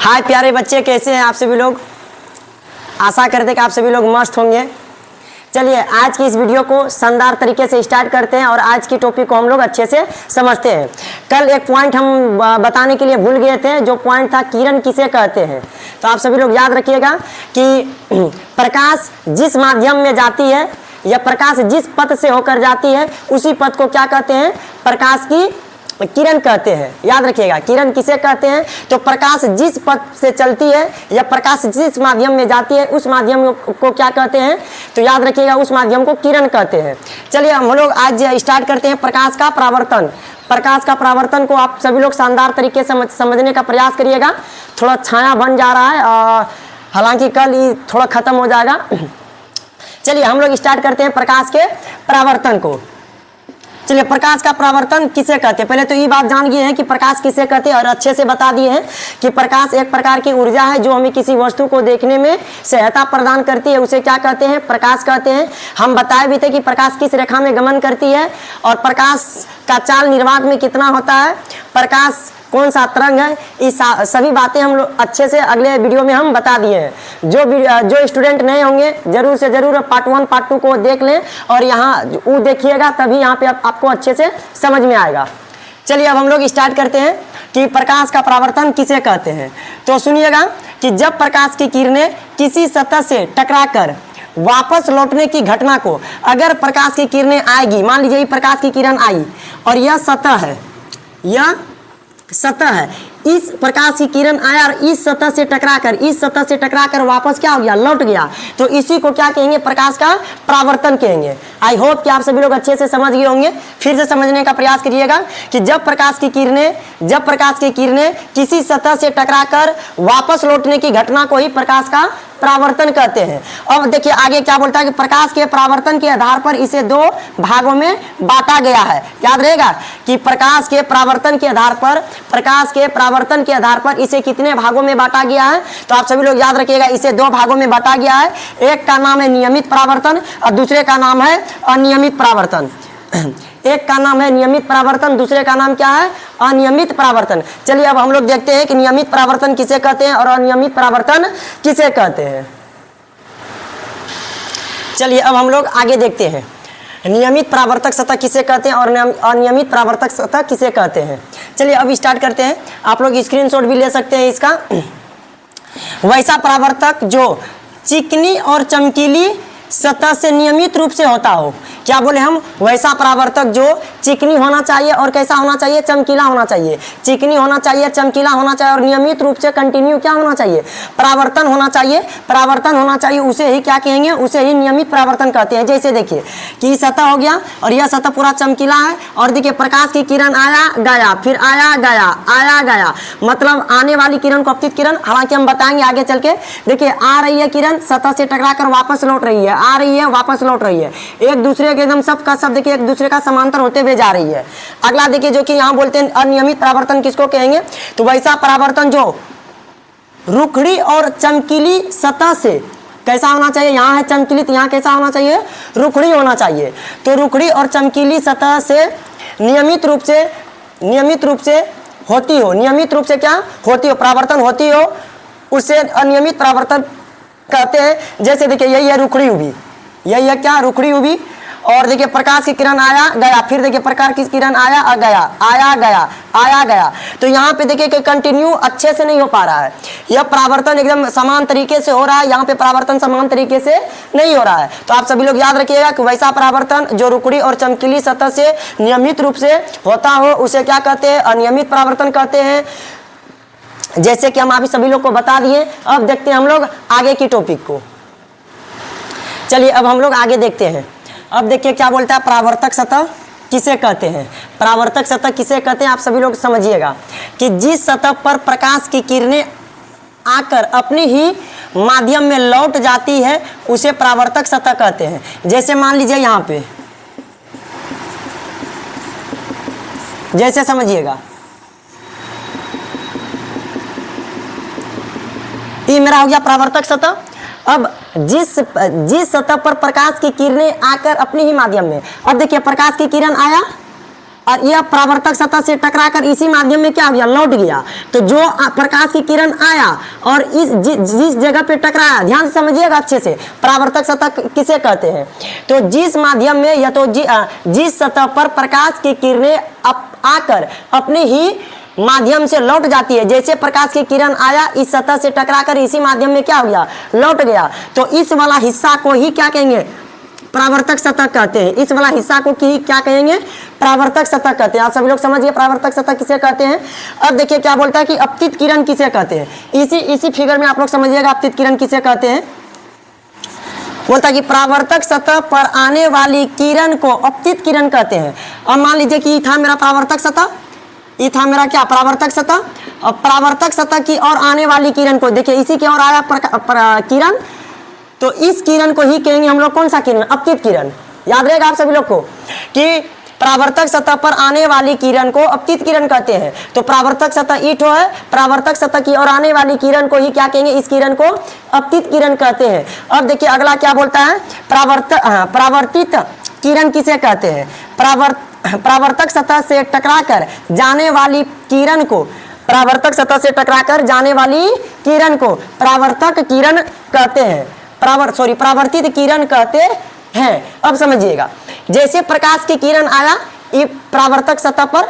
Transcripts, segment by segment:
हाय प्यारे बच्चे, कैसे हैं आप सभी लोग। आशा करते हैं कि आप सभी लोग मस्त होंगे। चलिए आज की इस वीडियो को शानदार तरीके से स्टार्ट करते हैं और आज की टॉपिक को हम लोग अच्छे से समझते हैं। कल एक पॉइंट हम बताने के लिए भूल गए थे, जो पॉइंट था किरण किसे कहते हैं। तो आप सभी लोग याद रखिएगा कि प्रकाश जिस माध्यम में जाती है या प्रकाश जिस पथ से होकर जाती है उसी पथ को क्या कहते हैं, प्रकाश की किरण कहते हैं। याद रखिएगा किरण किसे कहते हैं, तो प्रकाश जिस पथ से चलती है या प्रकाश जिस माध्यम में जाती है उस माध्यम को क्या कहते हैं, तो याद रखिएगा उस माध्यम को किरण कहते हैं। चलिए हम लोग आज स्टार्ट करते हैं प्रकाश का परावर्तन। प्रकाश का परावर्तन को आप सभी लोग शानदार तरीके से समझने का प्रयास करिएगा। थोड़ा छाया बन जा रहा है, हालांकि कल ये थोड़ा खत्म हो जाएगा। चलिए हम लोग स्टार्ट करते हैं प्रकाश के परावर्तन को। चलिए प्रकाश का परावर्तन किसे कहते हैं, पहले तो ये बात जान गए हैं कि प्रकाश किसे कहते हैं और अच्छे से बता दिए हैं कि प्रकाश एक प्रकार की ऊर्जा है जो हमें किसी वस्तु को देखने में सहायता प्रदान करती है, उसे क्या कहते हैं, प्रकाश कहते हैं। हम बताए भी थे कि प्रकाश किस रेखा में गमन करती है और प्रकाश का चाल निर्वात में कितना होता है, प्रकाश कौन सा तरंग है, इस सभी बातें हम लोग अच्छे से अगले वीडियो में हम बता दिए हैं। जो स्टूडेंट नए होंगे जरूर से जरूर पार्ट 1 पार्ट 2 को देख लें और यहाँ वो देखिएगा, तभी यहाँ पे आपको अच्छे से समझ में आएगा। चलिए अब हम लोग स्टार्ट करते हैं कि प्रकाश का परावर्तन किसे कहते हैं। तो सुनिएगा कि जब प्रकाश की किरणें किसी सतह से टकराकर वापस लौटने की घटना को, अगर प्रकाश की किरणें आएगी, मान लीजिए प्रकाश की किरण आई और यह सतह है, यह सतह है, इस प्रकाश की किरण आया और इस सतह से टकराकर वापस क्या हो गया, लौट गया, तो इसी को क्या कहेंगे, प्रकाश का परावर्तन कहेंगे। आई होप कि आप सभी लोग अच्छे से समझ गए होंगे। फिर से समझने का प्रयास करिएगा कि जब प्रकाश की किरणें किसी सतह से टकराकर वापस लौटने की घटना को ही प्रकाश का परावर्तन कहते हैं। अब देखिए आगे क्या बोलता है कि प्रकाश के परावर्तन के आधार पर इसे 2 भागों में बांटा गया है। याद रहेगा कि प्रकाश के परावर्तन के आधार पर इसे कितने भागों में बांटा गया है, तो आप सभी लोग याद रखिएगा इसे 2 भागों में बांटा गया है। एक का नाम है नियमित परावर्तन और दूसरे का नाम है अनियमित परावर्तन। एक का नाम है नियमित परावर्तन, दूसरे का नाम क्या है, अनियमित परावर्तन। चलिए अब हम लोग देखते हैं कि नियमित परावर्तन किसे कहते हैं और अनियमित परावर्तन किसे कहते हैं। चलिए अब हम लोग आगे देखते हैं नियमित परावर्तक सतह किसे कहते हैं और अनियमित परावर्तक सतह किसे कहते हैं। चलिए अब स्टार्ट करते हैं। आप लोग स्क्रीनशॉट भी ले सकते हैं इसका। वैसा परावर्तक जो चिकनी और चमकीली सतह से नियमित रूप से होता हो। क्या बोले हम, वैसा परावर्तक जो चिकनी होना चाहिए और कैसा होना चाहिए, चमकीला होना चाहिए। चिकनी होना चाहिए, चमकीला होना चाहिए और नियमित रूप से कंटिन्यू क्या होना चाहिए, परावर्तन होना चाहिए। उसे ही क्या कहेंगे, उसे ही नियमित परावर्तन कहते हैं। जैसे देखिए कि सतह हो गया और यह सतह पूरा चमकीला है और देखिए प्रकाश की किरण आया गया, फिर आया गया, मतलब आने वाली किरण को अपतित किरण। हालांकि हम बताएंगे आगे चल के। देखिए आ रही है किरण, सतह से टकराकर वापस लौट रही है, आ रही है वापस लौट रही है, एक दूसरे के एकदम सब का सब देखिए एक दूसरे का समांतर होते हुए जा रही है। अगला देखिए जो कि यहाँ बोलते हैं अनियमित परावर्तन किसको कहेंगे, तो वैसा परावर्तन जो रुखड़ी और चमकीली सतह से कैसा होना चाहिए, यहाँ है चमकीली तो यहाँ कैसा होना चाहिए, रुखड़ी होना चाहिए। तो रुखड़ी और चमकीली सतह से नियमित रूप से होती हो, नियमित रूप से क्या होती हो, परावर्तन होती हो, उसे अनियमित परावर्तन कहते हैं। जैसे देखिए यही है रुखड़ी उभी, यही है क्या, रुखड़ी उभी। और देखिए प्रकाश की किरण आया गया, फिर देखिए प्रकाश की किरण आया गया, तो यहाँ पे देखिए कि कंटिन्यू अच्छे से नहीं हो पा रहा है। यह परावर्तन एकदम समान तरीके से हो रहा है, यहाँ पे परावर्तन समान तरीके से नहीं हो रहा है। तो आप सभी लोग याद रखिएगा कि वैसा परावर्तन जो रुखड़ी और चमकीली सतह से नियमित रूप से होता हो उसे क्या कहते हैं, अनियमित परावर्तन कहते हैं। जैसे कि हम अभी सभी लोग को बता दिए। अब देखते हैं हम लोग आगे की टॉपिक को। चलिए अब हम लोग आगे देखते हैं। अब देखिए क्या बोलता है, परावर्तक सतह किसे कहते हैं। परावर्तक सतह किसे कहते हैं आप सभी लोग समझिएगा कि जिस सतह पर प्रकाश की किरणें आकर अपनी ही माध्यम में लौट जाती है उसे परावर्तक सतह कहते हैं। जैसे मान लीजिए यहाँ पे, जैसे समझिएगा ये मेरा हो गया परावर्तक सतह। अब जिस सतह पर प्रकाश की किरणें आकर अपनी ही माध्यम में, अब देखिए प्रकाश की किरण आया और यह परावर्तक सतह से टकराकर इसी माध्यम में क्या हो गया, लौट गया। तो जो प्रकाश की किरण आया और जिस जगह पे टकराया, ध्यान से समझिएगा अच्छे से, परावर्तक सतह किसे कहते हैं? तो जिस माध्यम में या तो जिस सतह पर प्रकाश की किरणें आकर अपने ही माध्यम से लौट जाती है। जैसे प्रकाश की किरण आया, इस सतह से टकराकर इसी माध्यम में क्या हो गया, लौट गया। तो इस वाला हिस्सा को ही क्या कहेंगे, परावर्तक सतह कहते हैं। इस वाला हिस्सा को ही क्या कहेंगे, परावर्तक सतह कहते हैं। आप सभी लोग समझिए परावर्तक सतह किसे कहते हैं। अब देखिए क्या बोलता है कि अपतित किरण किसे कहते हैं। इसी फिगर में आप लोग समझिएगा अपतित किरण किसे कहते हैं। बोलता है कि परावर्तक सतह पर आने वाली किरण को अपतित किरण कहते हैं। अब मान लीजिए कि था मेरा परावर्तक सतह, ये था मेरा क्या, परावर्तक सतह। अब परावर्तक सतह की ओर आने वाली किरण को देखिए, इसी की ओर आया किरण, तो इस किरण को ही कहेंगे हम लोग कौन सा किरण, अपतित किरण। याद रहेगा आप सभी लोग को कि परावर्तक सतह पर आने वाली किरण को अपतित किरण कहते हैं। तो परावर्तक सतह ईठो है, परावर्तक सतह की ओर आने वाली किरण को ही क्या कहेंगे, इस किरण को अपतित किरण कहते हैं। अब देखिए अगला क्या बोलता है, परावर्तित किरण किसे कहते हैं। परावर्तक सतह से टकराकर जाने वाली किरण को, परावर्तक सतह से टकराकर जाने वाली किरण को परावर्तक किरण कहते हैं, परावर्तित किरण कहते हैं। अब समझिएगा, जैसे प्रकाश की किरण आया ये परावर्तक सतह पर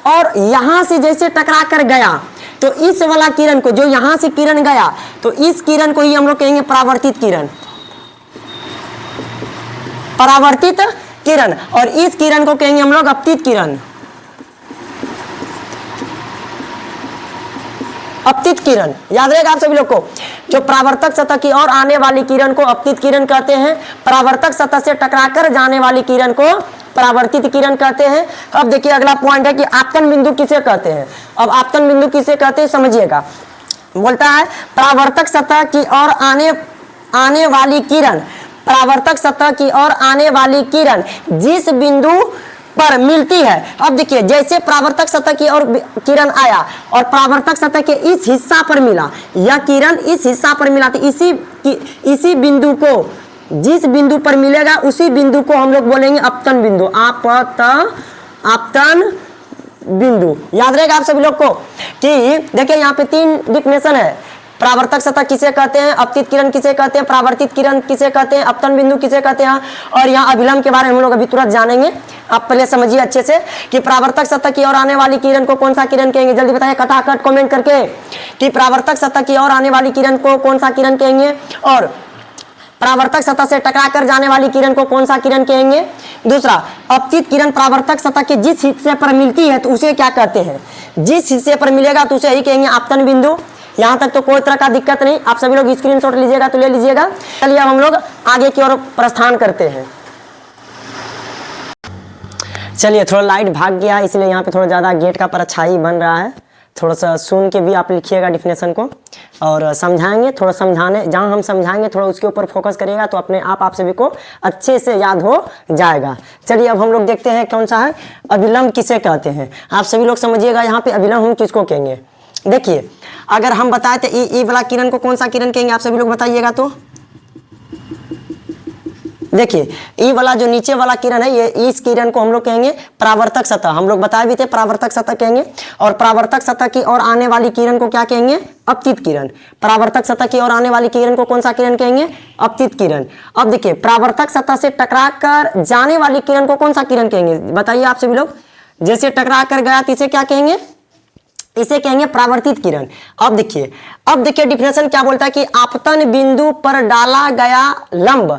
और यहां से जैसे टकरा कर गया, तो इस वाला किरण को, जो यहां से किरण गया, तो इस किरण को ही हम लोग कहेंगे परावर्तित किरण, परावर्तित किरण। और इस किरण को कहेंगे हम लोग अपतित किरण, अपतित किरण। याद रहेगा आप सभी लोग को, जो परावर्तक सतह की ओर आने वाली किरण को अपतित किरण कहते हैं, परावर्तक सतह से टकराकर जाने वाली किरण को परावर्तित किरण कहते हैं। अब देखिए अगला पॉइंट है कि आपतन बिंदु किसे कहते हैं। अब आपतन बिंदु किसे कहते हैं समझिएगा। बोलता है परावर्तक सतह की ओर आने वाली किरण, परावर्तक सतह की ओर आने वाली किरण जिस बिंदु पर मिलती है। अब देखिए जैसे परावर्तक सतह की ओर किरण आया और परावर्तक सतह के इस हिस्सा पर मिला, यह किरण इस हिस्सा पर मिला, तो इसी बिंदु को, जिस बिंदु पर मिलेगा उसी बिंदु को हम लोग बोलेंगे अपतन बिंदु, आपतन बिंदु। याद रहेगा आप सभी लोग को कि देखिए यहाँ पे 3 डिफिनेशन है। परावर्तक सतह किसे कहते हैं, अपतित किरण किसे कहते हैं, परावर्तित किरण किसे कहते हैं, अपतन बिंदु किसे कहते हैं। और यहाँ अभिलंब के बारे में हम लोग अभी तुरंत जानेंगे। आप पहले समझिए अच्छे से कि परावर्तक सतह की ओर आने वाली किरण को कौन सा किरण कहेंगे, जल्दी बताइए खटाखट कमेंट करके कि परावर्तक सतह की ओर आने वाली किरण को कौन सा किरण कहेंगे और परावर्तक सतह से टकराकर जाने वाली किरण को कौन सा किरण कहेंगे। दूसरा, अपतित किरण परावर्तक सतह के जिस हिस्से पर मिलती है तो उसे क्या कहते हैं, जिस हिस्से पर मिलेगा तो उसे ही कहेंगे आपतन बिंदु। यहाँ तक तो कोई तरह का दिक्कत नहीं, आप सभी लोग स्क्रीनशॉट लीजिएगा तो ले लीजिएगा। चलिए अब हम लोग आगे की ओर प्रस्थान करते हैं। चलिए थोड़ा लाइट भाग गया इसलिए यहाँ पे थोड़ा ज़्यादा गेट का परछाई बन रहा है, थोड़ा सा सुन के भी आप लिखिएगा डिफिनेशन को और समझाएंगे, थोड़ा समझाने जहाँ हम समझाएंगे थोड़ा उसके ऊपर फोकस करिएगा तो अपने आप सभी को अच्छे से याद हो जाएगा। चलिए अब हम लोग देखते हैं कौन सा है अभिलंब किसे कहते हैं। आप सभी लोग समझिएगा यहाँ पे अभिलंब हम किसको कहेंगे। देखिए अगर हम बताए तो ई वाला किरण को कौन सा किरण कहेंगे, आप सभी लोग बताइएगा। तो देखिए ई वाला जो नीचे वाला किरण है, ये इस किरण को हम लोग कहेंगे परावर्तक सतह, हम लोग बताए भी थे परावर्तक सतह कहेंगे। और परावर्तक सतह की ओर आने वाली किरण को क्या कहेंगे, अपतित किरण। परावर्तक सतह की ओर आने वाली किरण को कौन सा किरण कहेंगे, अपतित किरण। अब देखिए परावर्तक सतह से टकरा कर जाने वाली किरण को कौन सा किरण कहेंगे, बताइए आप सभी लोग। जैसे टकरा कर गया तो इसे क्या कहेंगे, इसे कहेंगे परावर्तित किरण। अब देखिए डिफिनेशन क्या बोलता है कि आपतन बिंदु पर डाला गया लंब,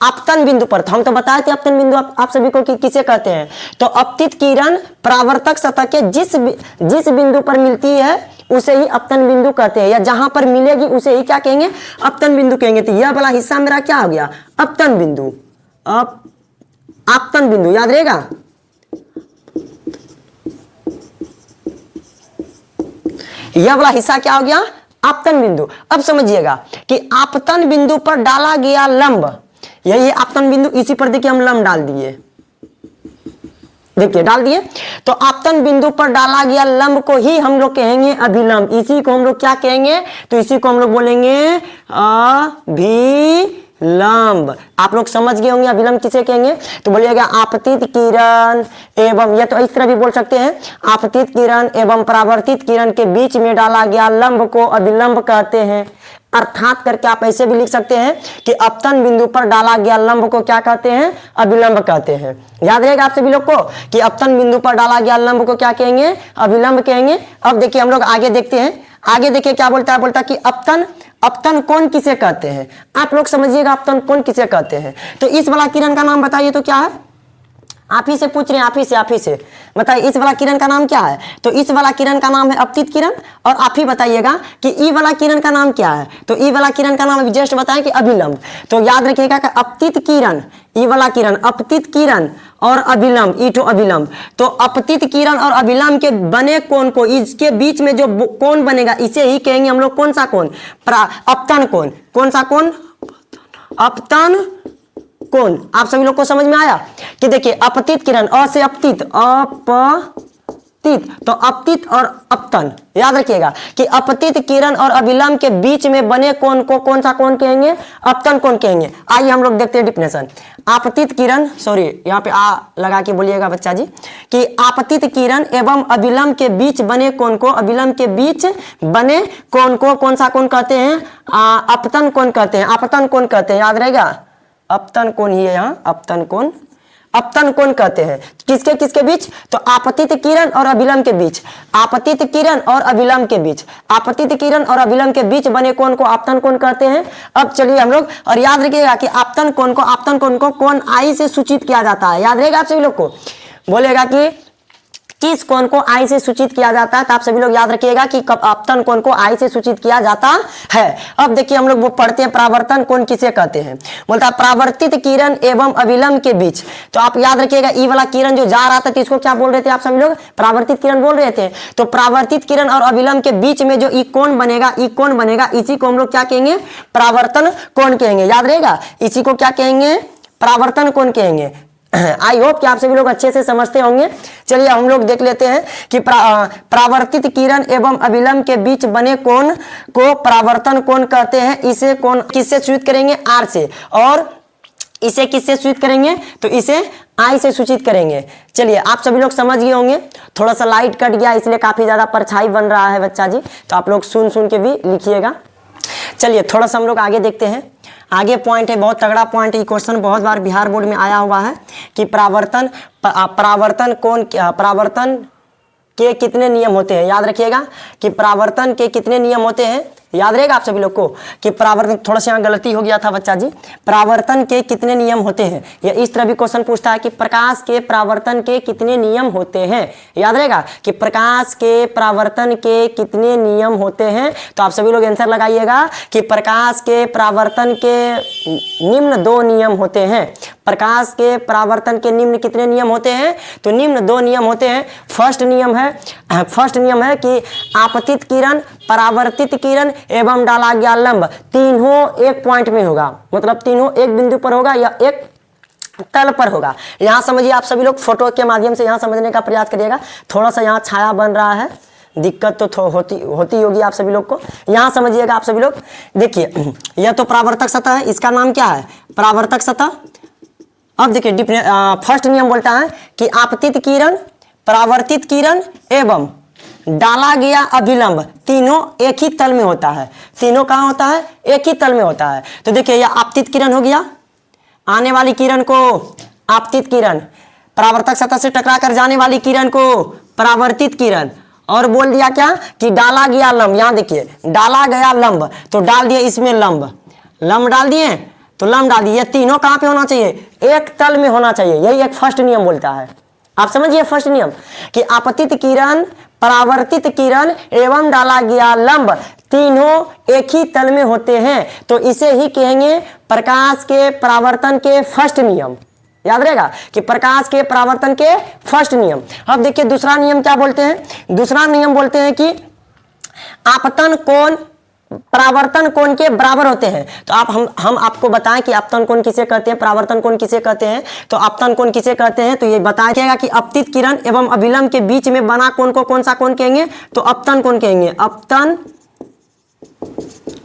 आपतन बिंदु पर, हम तो बताए थे आपतन बिंदु आप सभी को किसे कहते हैं। तो अपतित किरण परावर्तक सतह के जिस बिंदु पर मिलती है उसे ही अपतन बिंदु कहते हैं, या जहां पर मिलेगी उसे ही क्या कहेंगे, अपतन बिंदु कहेंगे। तो यह वाला हिस्सा मेरा क्या हो गया, अपतन बिंदु, आपतन बिंदु। याद रहेगा, यह वाला हिस्सा क्या हो गया, आपतन बिंदु। अब समझिएगा कि आपतन बिंदु पर डाला गया लंब, यही आपतन बिंदु, इसी पर देखिए हम लंब डाल दिए, देखिए डाल दिए। तो आपतन बिंदु पर डाला गया लंब को ही हम लोग कहेंगे अभिलंब। इसी को हम लोग क्या कहेंगे, तो इसी को हम लोग बोलेंगे अभिलंब। अभिलंब। आप लोग समझ गए होंगे अभिलंब किसे कहेंगे, तो बोलिएगा आपतित किरण एवं, या तो इस तरह भी बोल सकते हैं, आपतित किरण एवं परावर्तित किरण के बीच में डाला गया लंब को अभिलंब कहते हैं। अर्थात करके आप ऐसे भी लिख सकते हैं कि अपतन बिंदु पर डाला गया लंब को क्या कहते हैं, अभिलंब कहते हैं। याद रहेगा आप सभी लोग को कि अपतन बिंदु पर डाला गया लंब को क्या कहेंगे, अभिलंब कहेंगे। अब देखिए हम लोग आगे देखते हैं, आगे देखिए क्या बोलता है, बोलता है कि अपतन कोण किसे कहते हैं। आप लोग समझिएगा अपतन कोण किसे कहते हैं। तो इस वाला किरण का नाम बताइए तो क्या है, आप ही से पूछ रहे हैं, आप ही से बताइए इस वाला किरण का नाम क्या है। तो इस वाला किरण का नाम है अपतित किरण, और आप ही बताइएगा कि ई वाला किरण का नाम क्या है। तो ई वाला किरण का नाम अभी जस्ट बताएं कि अभिलंब। तो याद रखिएगा कि अपतित किरण, ई वाला किरण अपतित किरण और अभिलंब, ई टू अभिलंब। तो अपतित किरण और अभिलंब के बने कोण को, इसके बीच में जो कोण बनेगा इसे ही कहेंगे हम लोग कौन सा कोण, अपतन कोण। कौन सा कोण, अपतन कोण। आप सभी लोग को समझ में आया कि देखिए अपतित किरण, अ से अपतित, अपतित, तो अपतित और अपतन। याद रखिएगा कि अपतित किरण और अभिलंब के बीच में बने कोण को कौन सा कोण कहेंगे, अपतन कोण कहेंगे। आइए हम लोग देखते हैं डिफिनेशन। आपतित किरण, सॉरी यहाँ पे आ लगा के बोलिएगा बच्चा जी, कि आपतित किरण एवं अभिलंब के बीच बने कोण को, अभिलंब के बीच बने कोण को कौन सा कोण कहते हैं, अपतन कोण कहते हैं, अपतन कोण कहते हैं। याद रहेगा अपतन कोण ही है यहाँ, अपतन कोण, अपतन कोण कहते हैं। किसके किसके बीच, तो आपतित किरण और अभिलंब के बीच, आपतित किरण और अभिलंब के बीच, आपतित किरण और अभिलंब के बीच बने कोण को आपतन कोण कहते हैं। अब चलिए हम लोग, और याद रखिएगा कि आपतन कोण को कोण आई से सूचित किया जाता है। याद रहेगा आप सभी लोग को, बोलेगा कि किस कोण को आई से सूचित किया जाता है, तो आप सभी लोग याद रखिएगा कि अपतन कोण को आई से सूचित किया जाता है। अब देखिए हम लोग वो पढ़ते हैं परावर्तन कोण किसे कहते हैं। बोलता है परावर्तित किरण एवं अभिलंब के बीच। तो आप याद रखिएगा ई वाला किरण जो जा रहा था तो इसको क्या बोल रहे थे आप सभी लोग, परावर्तित किरण बोल रहे थे। तो परावर्तित किरण और अभिलंब के बीच में जो ई कोण बनेगा, इसी को हम लोग क्या कहेंगे, परावर्तन कोण कहेंगे। याद रहेगा इसी को क्या कहेंगे, परावर्तन कोण कहेंगे। आई होप कि आप सभी लोग अच्छे से समझते होंगे। चलिए हम लोग देख लेते हैं कि परावर्तित किरण एवं अभिलंब के बीच बने कोण को परावर्तन कोण कहते हैं। इसे कोण किससे सूचित करेंगे, आर से, और इसे किससे सूचित करेंगे, तो इसे आई से सूचित करेंगे। चलिए आप सभी लोग समझ गए होंगे। थोड़ा सा लाइट कट गया इसलिए काफी ज्यादा परछाई बन रहा है बच्चा जी, तो आप लोग सुन के भी लिखिएगा। चलिए थोड़ा सा हम लोग आगे देखते हैं। आगे पॉइंट है, बहुत तगड़ा पॉइंट है, क्वेश्चन बहुत बार बिहार बोर्ड में आया हुआ है कि परावर्तन के कितने नियम होते हैं। याद रखिएगा कि परावर्तन के कितने नियम होते हैं। याद रहेगा आप सभी लोग को कि परावर्तन, थोड़ा सा यहाँ गलती हो गया था बच्चा जी, परावर्तन के कितने नियम होते हैं। या इस तरह भी क्वेश्चन पूछता है कि प्रकाश के परावर्तन के कितने नियम होते हैं। याद रहेगा कि प्रकाश के परावर्तन के कितने नियम होते हैं। तो आप सभी लोग आंसर लगाइएगा कि प्रकाश के परावर्तन के निम्न 2 नियम होते हैं। प्रकाश के परावर्तन के निम्न कितने नियम होते हैं, तो निम्न 2 नियम होते हैं। फर्स्ट नियम है कि आपतित किरण, परावर्तित किरण एवं डाला गया लंब तीनों एक पॉइंट में होगा, मतलब तीनों एक बिंदु पर होगा या एक तल पर होगा। यहाँ समझिए आप सभी लोग फोटो के माध्यम से यहाँ समझने का प्रयास करिएगा। थोड़ा सा यहाँ छाया बन रहा है, दिक्कत तो होती होगी आप सभी लोग को। यहाँ समझिएगा आप सभी लोग। देखिए यह तो परावर्तक सतह है, इसका नाम क्या है, परावर्तक सतह। अब देखिए फर्स्ट नियम बोलता है कि आपतित किरण, परावर्तित किरण एवं डाला गया अभिलंब तीनों एक ही तल में होता है। तीनों कहाँ होता है, एक ही तल में होता है। तो देखिए यह आपतित किरण हो गया, आने वाली किरण को आपतित किरण, परावर्तक सतह से टकरा कर जाने वाली किरण को परावर्तित किरण, और बोल दिया क्या कि डाला गया लंब। यहाँ देखिए डाला गया लंब, तो डाल दिए इसमें लंब डाल दिए, तो लंब डाल दिए। ये तीनों कहाँ पे होना चाहिए, एक तल में होना चाहिए। यही एक फर्स्ट नियम बोलता है। आप समझिए फर्स्ट नियम कि आपतित किरण, परावर्तित किरण एवं डाला गया लंब तीनों एक ही तल में होते हैं, तो इसे ही कहेंगे प्रकाश के परावर्तन के फर्स्ट नियम। याद रहेगा कि प्रकाश के परावर्तन के फर्स्ट नियम। अब देखिए दूसरा नियम क्या बोलते हैं। दूसरा नियम बोलते हैं कि आपतन कोण परावर्तन कोण के बराबर होते हैं। तो हम आपको बताएं कि आपतन कोण किसे कहते हैं, परावर्तन कोण किसे कहते हैं। तो आपतन कोण किसे कहते हैं, तो ये बताइएगा कि अपतित किरण एवं अभिलंब के बीच में बना कोण को कौन सा कोण कहेंगे, तो अपतन कोण कहेंगे। अपतन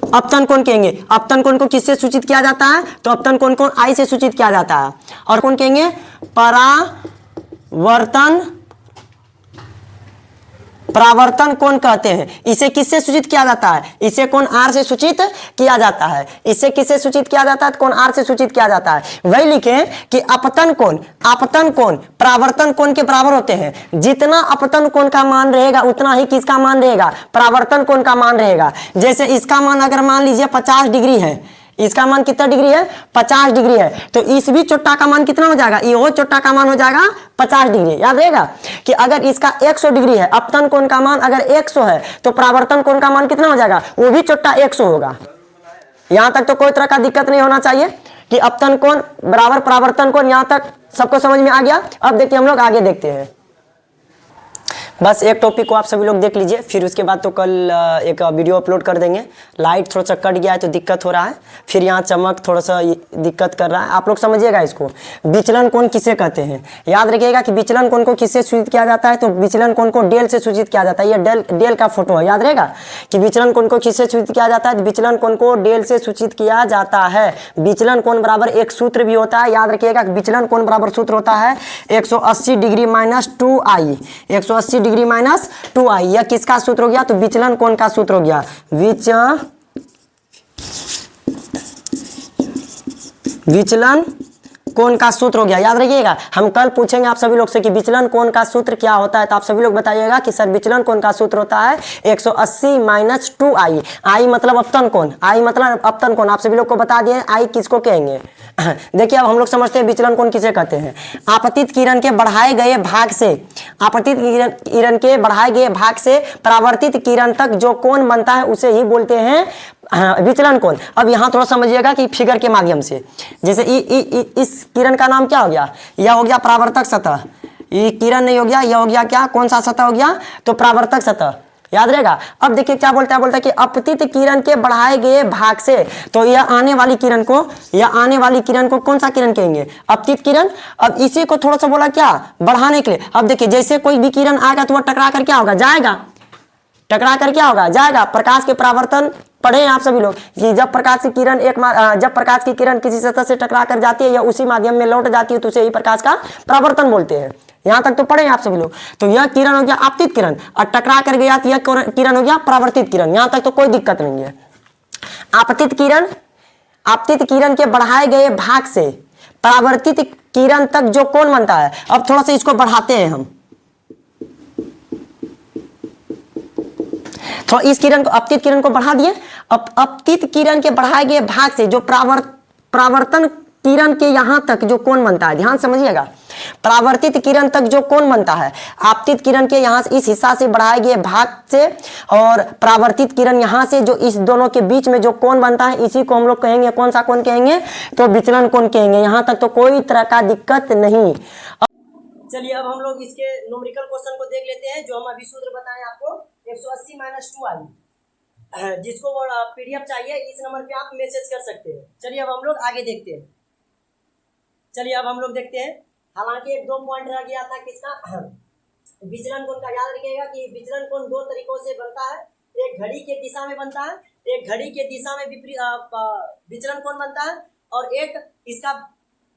अपतन कोण कहेंगे, अपतन कोण को किससे सूचित किया जाता है, तो अपतन कोण को आई से सूचित किया जाता है। और कौन कहेंगे, परावर्तन कोण कहते हैं। इसे किससे सूचित किया जाता है, इसे कोण आर से सूचित किया जाता है। इसे किससे सूचित किया जाता है, कोण आर से सूचित किया जाता है। वही लिखे कि अपतन कोण परावर्तन कोण के बराबर होते हैं। जितना अपतन कोण का मान रहेगा उतना ही किसका मान रहेगा, परावर्तन कोण का मान रहेगा। जैसे इसका मान अगर मान लीजिए 50 डिग्री है, इसका मान कितना डिग्री है, 50 डिग्री है, तो इस भी चोट्टा का मान कितना हो जाएगा, ये चोट्टा का मान हो जाएगा 50 डिग्री। याद रहेगा कि अगर इसका 100 डिग्री है, अपतन कोण का मान अगर 100 है, तो परावर्तन कोण का मान कितना हो जाएगा, वो भी चोट्टा 100 होगा। यहां तक तो कोई तरह का दिक्कत नहीं होना चाहिए कि अपतन कोण बराबर परावर्तन कोण, यहां तक सबको समझ में आ गया। अब देखिए हम लोग आगे देखते हैं। बस एक टॉपिक को आप सभी लोग देख लीजिए, फिर उसके बाद तो कल एक वीडियो अपलोड कर देंगे। लाइट थोड़ा सा कट गया है तो दिक्कत हो रहा है, फिर यहाँ चमक थोड़ा सा दिक्कत कर रहा है, आप लोग समझिएगा इसको। विचलन कोण किसे कहते हैं, याद रखिएगा कि विचलन कोण को किससे सूचित किया जाता है, तो विचलन कोण को डेल से सूचित किया जाता है। ये डेल का फोटो है, याद रहेगा कि विचलन कोण को किससे सूचित किया जाता है, विचलन कोण को डेल से सूचित किया जाता है। विचलन कोण बराबर एक सूत्र भी होता है, याद रखिएगा कि विचलन कोण बराबर सूत्र होता है 180 degree minus 2i, 180 degree minus 2i। यह किसका सूत्र हो गया, तो विचलन कोण का सूत्र हो गया। विचलन कोण का सूत्र हो गया, याद रखिएगा। हम कल पूछेंगे आप सभी लोग से कि विचलन कोण का सूत्र क्या होता है, तो आप सभी लोग बताइएगा कि सर विचलन कोण का सूत्र होता है 180 माइनस 2i। आई मतलब अपतन कोण, आई मतलब अपतन कोण, आप सभी लोग को बता दिए आई किसको कहेंगे। देखिए अब हम लोग समझते हैं विचलन कोण किसे कहते हैं। आपतित किरण के बढ़ाए गए भाग से, आपतित किरण के बढ़ाए गए भाग से परावर्तित किरण तक जो कोण बनता है उसे ही बोलते हैं विचलन कोण। अब यहाँ थोड़ा समझिएगा कि फिगर के माध्यम से, जैसे इस किरण का नाम क्या हो गया, यह हो गया परावर्तक सतह। ये किरण नहीं हो गया, यह हो गया क्या, कौन सा सतह हो गया, तो परावर्तक सतह, याद रहेगा। अब देखिए क्या बोलता है कि अपतित किरण के बढ़ाए गए भाग से, तो यह आने वाली किरण को कौन सा किरण कहेंगे, अपतित किरण। अब इसी को थोड़ा सा बोला क्या, बढ़ाने के लिए। अब देखिए जैसे कोई भी किरण आएगा तो वह टकरा कर क्या होगा, जाएगा, टकरा कर क्या होगा, जाएगा। प्रकाश के परावर्तन पढ़े आप सभी लोग कि जब प्रकाश की किरण किसी सतह से टकरा कर जाती है या उसी माध्यम में लौट जाती है तो उसे ही प्रकाश का परावर्तन बोलते हैं। यहां तक तो पढ़े आप सभी लोग। तो यह किरण हो गया आपतित किरण, और टकरा कर गया तो यह किरण हो गया परावर्तित किरण। यहां तक तो कोई दिक्कत नहीं है। आपतित किरण के बढ़ाए गए भाग से परावर्तित किरण तक जो कोण बनता है। अब थोड़ा सा इसको बढ़ाते हैं हम, तो इस किरण को, अपतित किरण को बढ़ा दिए। अब अपतित किरण के बढ़ाए गए भाग से जो परावर्तन किरण के यहां तक जो कोण बनता है, ध्यान समझिएगा, परावर्तित किरण तक जो कोण बनता है, आपतित किरण के यहां से इस हिस्सा से बढ़ाए गए भाग से और परावर्तित किरण यहां से जो इस दोनों के बीच में जो कोण बनता है, इसी को हम लोग कहेंगे, कौन सा कोण कहेंगे, तो विचलन कोण कहेंगे। यहां तक तो कोई तरह का दिक्कत नहीं। चलिए अब हम लोग इसके न्यूमेरिकल क्वेश्चन को देख लेते हैं, जो हम अभी सूत्र बताएं आपको 180 माइनस 2i। जिसको पीडीएफ चाहिए इस नंबर पे आप मैसेज कर सकते हैं। चलिए अब हम लोग आगे देखते हैं। हालांकि एक 2 पॉइंट रह गया था किसका, विचलन कोण का। याद रखिएगा कि विचलन कोण 2 तरीकों से बनता है, एक घड़ी के दिशा में बनता है, एक घड़ी के दिशा में विचलन कोण बनता है, और एक इसका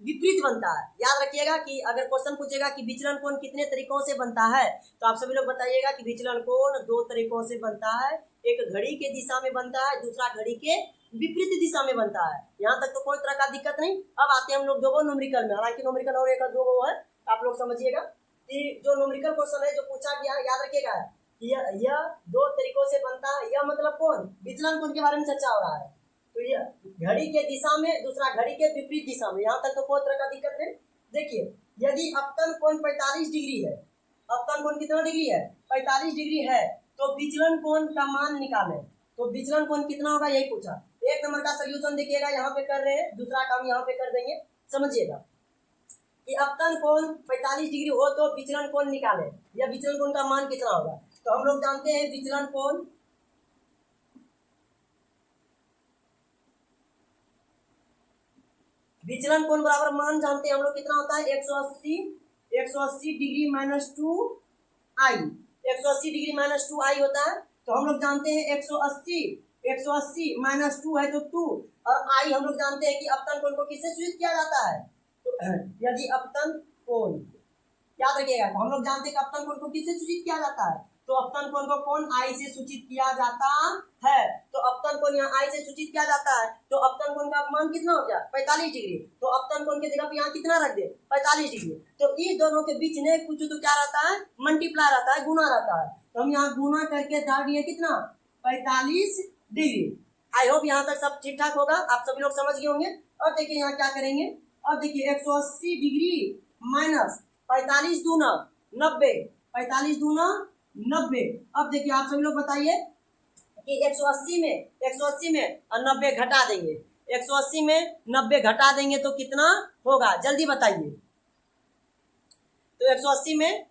विपरीत बनता है। याद रखिएगा कि अगर क्वेश्चन पूछेगा कि विचलन कोण कितने तरीकों से बनता है, तो आप सभी लोग बताइएगा कि विचलन कोण 2 तरीकों से बनता है, एक घड़ी के दिशा में बनता है, दूसरा घड़ी के विपरीत दिशा में बनता है। यहाँ तक तो कोई तरह का दिक्कत नहीं। अब आते हैं हम लोग 2 न्यूमेरिकल में, हालांकि न्यूमेरिकल और एक 2 है, आप लोग समझिएगा कि जो न्यूमेरिकल क्वेश्चन है जो पूछा गया, याद रखिएगा यह 2 तरीकों से बनता है। यह मतलब कौन, विचलन कोण के बारे में चर्चा हो रहा है। तो यह घड़ी के दिशा में, दूसरा घड़ी के विपरीत दिशा में, यहाँ तक तो कोई तरह का दिक्कत नहीं। देखिए यदि अपतन कोण 45 डिग्री है, अपतन कोण कितना डिग्री है, 45 डिग्री है, तो विचलन कोण का मान निकालें। तो विचलन कोण कितना होगा यही पूछा। 1 नंबर का सोल्यूशन देखिएगा, यहाँ पे कर रहे हैं, दूसरा काम यहाँ पे कर देंगे। समझिएगा कि अपतन कोण 45 डिग्री हो तो विचलन कोण निकालें, या विचलन कोण का मान कितना होगा। तो हम लोग जानते हैं विचलन कोण बराबर मान जानते हैं हम लोग कितना होता है, 180 degree minus 2i, 180 degree minus 2i होता है। तो हम लोग जानते हैं 180 180 माइनस 2 है तो 2, और आई हम लोग जानते हैं कि अपतन कोण को किससे सूचित किया जाता है। तो यदि अपतन कोण, याद रखिएगा, तो हम लोग जानते हैं कि अपतन कोण को किससे सूचित किया जाता है, तो अपतन कोण को कोण आई से सूचित किया जाता है। तो अपतन कोण यहाँ आई से सूचित किया जाता है, तो अपतन कोण का मान कितना हो गया 45 डिग्री। तो अपतन कोण की जगह पे यहाँ कितना रख दे 45 डिग्री। तो इस दोनों के बीच में कुछ तो क्या रहता है, मल्टीप्लाई रहता है, गुना रहता है। तो हम यहाँ गुना करके डाल दिए कितना 45 डिग्री। आई होप यहाँ तक सब ठीक ठाक होगा, आप सभी लोग समझ गए होंगे। और देखिए यहाँ क्या करेंगे, अब देखिए 180 डिग्री माइनस 45 दूना 90, 45 दूना 90। अब देखिए आप सभी लोग बताइए कि 180 में और 90 घटा देंगे, 180 में 90 घटा देंगे तो कितना होगा, जल्दी बताइए। तो 180 में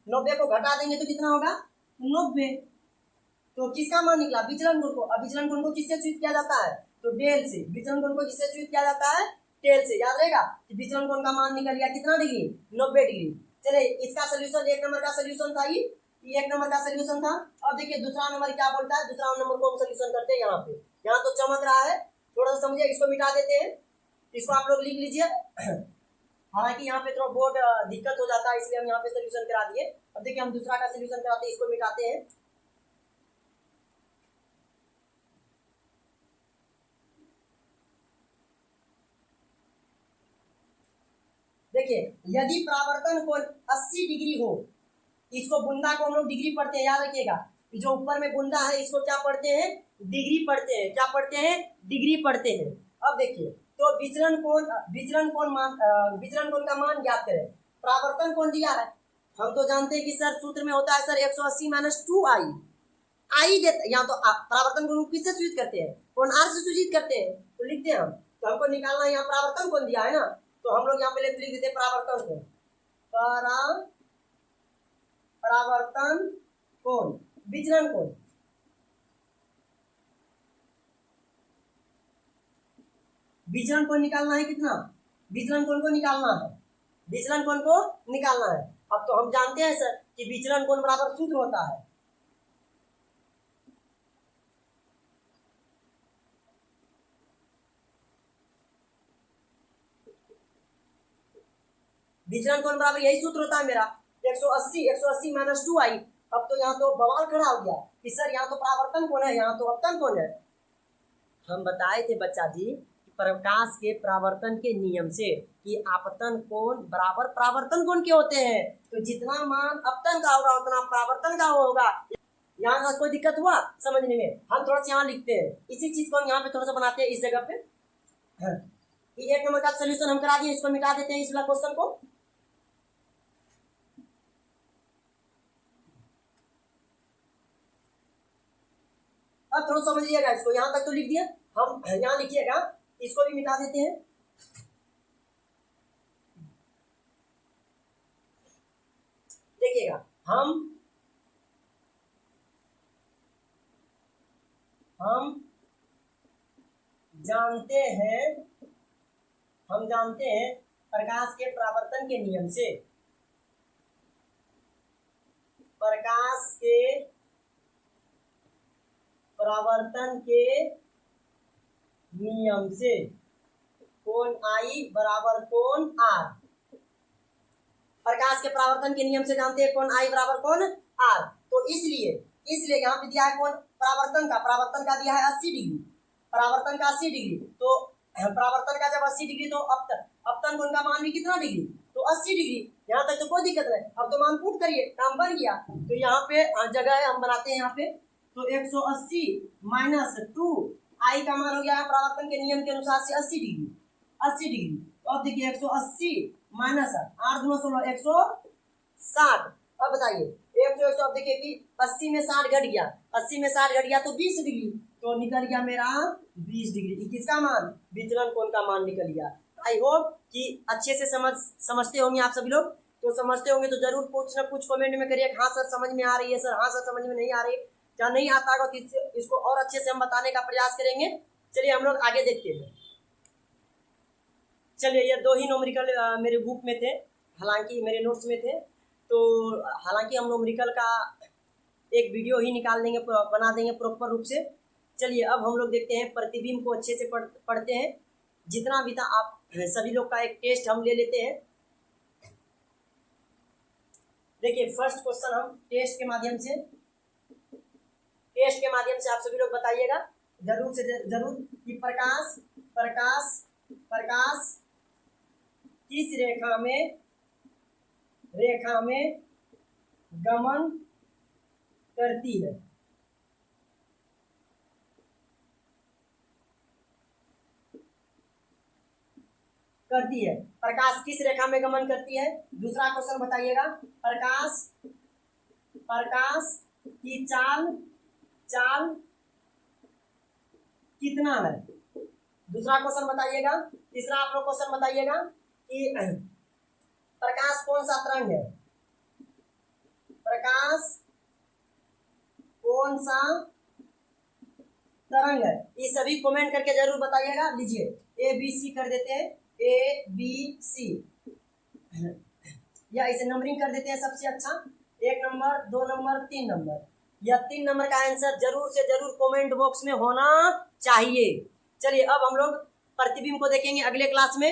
90 को घटा देंगे तो कितना होगा 90। तो किसका मान निकला, विचलन कोण को। अब विचलन कोण को किससे सूचित किया जाता है, तो डेल से। विचलन कोण को किससे सूचित किया जाता है, टेल से। याद रहेगा कि विचलन कोण का मान निकल गया कितना डिग्री 90 डिग्री। चलिए इसका सोल्यूशन, एक नंबर का सोल्यूशन था ये एक नंबर का सोल्यूशन था। अब देखिए दूसरा नंबर क्या बोलता है, दूसरा नंबर को हम सोल्यूशन करते हैं। यहाँ पे यहाँ तो चमक रहा है, थोड़ा सा समझिए, इसको मिटा देते हैं, इसको आप लोग लिख लीजिए। हालांकि यहाँ पे थोड़ा बोर्ड दिक्कत हो जाता है, इसलिए हम यहाँ पे सोल्यूशन करा दिए। अब देखिए हम दूसरा का सोल्यूशन कराते हैं, इसको मिटाते हैं। देखिए यदि परावर्तन कोण 80 डिग्री हो, इसको बुंदा को हम लोग डिग्री पढ़ते हैं, याद रखिएगा। जो ऊपर में बुंदा है इसको क्या पढ़ते हैं, डिग्री पढ़ते हैं। क्या पढ़ते हैं, डिग्री पढ़ते हैं। अब देखिए तो विचलन कोण का मान ज्ञात करें। परावर्तन कोण दिया है, हम तो जानते हैं कि सर सूत्र में होता है सर 180 माइनस 2 आई देते। यहाँ तो परावर्तन कोण किससे सूचित करते हैं, कोण आर से सूचित करते हैं, तो लिखते हैं हम। तो हमको निकालना है, यहाँ परावर्तन कोण दिया है ना, तो हम लोग यहाँ पे लिख देते हैं परावर्तन कोण। परावर्तन कोण, विचलन कोण, विचलन कोण निकालना है कितना, विचलन कोण को निकालना है, विचलन कोण को निकालना है। अब तो हम जानते हैं सर कि विचलन कोण बराबर सूत्र होता है, विचलन कोण बराबर यही सूत्र होता है मेरा 180 माइनस 2 आई। अब तो यहाँ तो बवाल खड़ा हो गया कि सर यहाँ तो परावर्तन कोण है, यहाँ तो अपतन कोण है। हम बताए थे बच्चा जी प्रकाश के परावर्तन के नियम से कि आपतन कोण बराबर परावर्तन कोण के होते हैं। तो जितना मान अपतन का होगा उतना परावर्तन का होगा। यहाँ कोई दिक्कत हुआ समझने में, हम थोड़ा सा यहाँ लिखते हैं, इसी चीज को हम यहाँ पे थोड़ा सा बनाते हैं इस जगह पे। एक नंबर का सोल्यूशन हम करा दिए, इसको मिटा देते हैं इस वाला क्वेश्चन को। अब थोड़ा समझिएगा इसको, यहाँ तक तो लिख दिया हम, यहाँ लिखिएगा, इसको भी मिटा देते हैं। देखिएगा हम जानते हैं प्रकाश के परावर्तन के नियम से, प्रकाश के परावर्तन के नियम से कोण आई बराबर कोण आर। प्रकाश के परावर्तन के नियम से जानते हैं कोण आई बराबर कोण आर। तो इसलिए यहाँ पे दिया है कोण परावर्तन का दिया है 80 डिग्री, परावर्तन का 80 डिग्री। तो परावर्तन का जब 80 डिग्री तो अपतन कोण का मान भी कितना डिग्री, तो 80 डिग्री। यहाँ तक तो कोई दिक्कत नहीं। अब तो मान पुट करिए, काम बन गया। तो यहाँ पे जगह है, हम बनाते हैं यहाँ पे। तो 180 माइनस 2 आई का मान हो गया है परावर्तन के नियम के अनुसार से 80 डिग्री। तो अब देखिए 180 माइनस 8 दूना 16 160। अब बताइए 100 अब देखिए कि 80 में 60 घट गया, 80 में 60 घट गया तो 20 डिग्री, तो निकल गया मेरा 20 डिग्री। किसका मान, विचलन कोण का मान निकल गया। आई होप कि अच्छे से समझते होंगे आप सभी लोग। तो समझते होंगे तो जरूर कुछ ना कुछ कमेंट में करिए, हाँ सर समझ में आ रही है, सर हाँ सर समझ में नहीं आ रही। क्या नहीं आता होगा तो इसको और अच्छे से हम बताने का प्रयास करेंगे। चलिए हम लोग आगे देखते हैं। चलिए ये 2 ही न्यूमेरिकल मेरे बुक में थे, हालांकि मेरे नोट्स में थे। तो हालांकि हम न्यूमेरिकल का एक वीडियो ही निकाल देंगे, बना देंगे प्रॉपर रूप से। चलिए अब हम लोग देखते हैं प्रतिबिंब को अच्छे से पढ़ते हैं। जितना भी था आप सभी लोग का एक टेस्ट हम ले लेते हैं। देखिए फर्स्ट क्वेश्चन हम टेस्ट के माध्यम से आप सभी लोग बताइएगा जरूर से जरूर कि प्रकाश किस रेखा में गमन करती है। प्रकाश किस रेखा में गमन करती है। दूसरा क्वेश्चन बताइएगा प्रकाश की चाल कितना है। दूसरा क्वेश्चन बताइएगा। तीसरा आप लोग क्वेश्चन बताइएगा कि प्रकाश कौन सा तरंग है। प्रकाश कौन सा तरंग है, ये सभी कमेंट करके जरूर बताइएगा। लीजिए ABC कर देते हैं, ABC या इसे नंबरिंग कर देते हैं सबसे अच्छा। 1 नंबर, 2 नंबर, 3 नंबर। या 3 नंबर का आंसर जरूर से जरूर कमेंट बॉक्स में होना चाहिए। चलिए अब हम लोग प्रतिबिंब को देखेंगे अगले क्लास में।